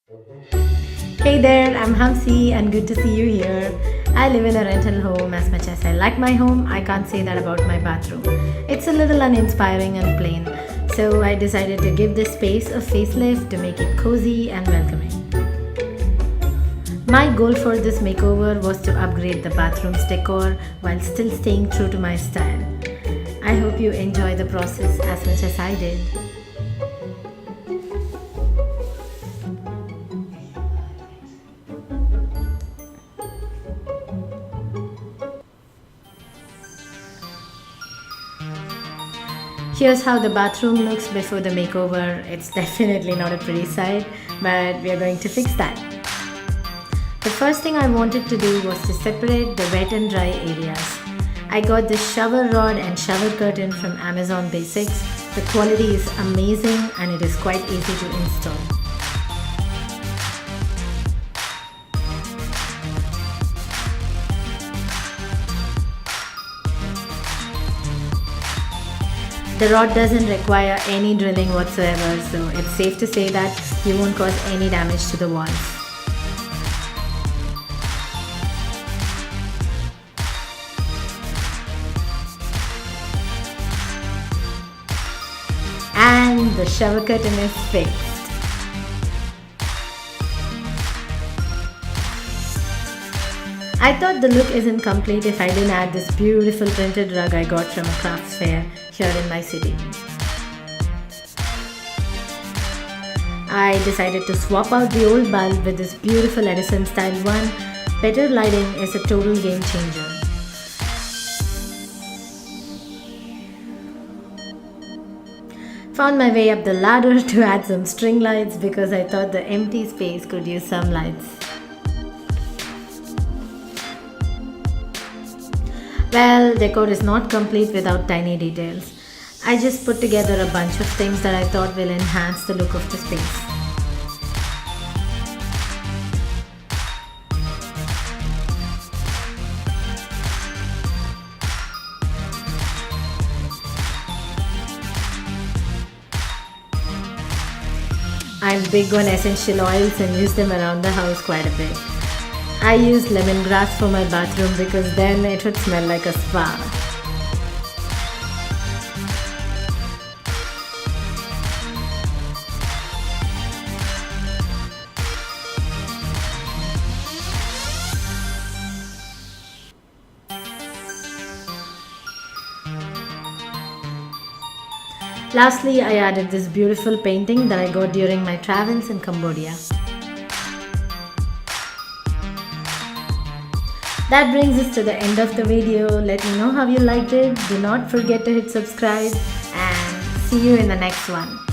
Hey there, I'm Hamsi and good to see you here. I live in a rental home. As much as I like my home, I can't say that about my bathroom. It's a little uninspiring and plain, so I decided to give this space a facelift to make it cozy and welcoming. My goal for this makeover was to upgrade the bathroom's decor while still staying true to my style. I hope you enjoy the process as much as I did. Here's how the bathroom looks before the makeover. It's definitely not a pretty sight, but we are going to fix that. The first thing I wanted to do was to separate the wet and dry areas. I got this shower rod and shower curtain from Amazon Basics. The quality is amazing and it is quite easy to install. The rod doesn't require any drilling whatsoever, so it's safe to say that you won't cause any damage to the walls. And the shower curtain is fixed. I thought the look isn't complete if I didn't add this beautiful printed rug I got from a crafts fair here in my city. I decided to swap out the old bulb with this beautiful Edison style one. Better lighting is a total game changer. Found my way up the ladder to add some string lights because I thought the empty space could use some lights. Well, decor is not complete without tiny details. I just put together a bunch of things that I thought will enhance the look of the space. I'm big on essential oils and use them around the house quite a bit. I use lemongrass for my bathroom because then it would smell like a spa. Lastly, I added this beautiful painting that I got during my travels in Cambodia. That brings us to the end of the video. Let me know how you liked it. Do not forget to hit subscribe and see you in the next one.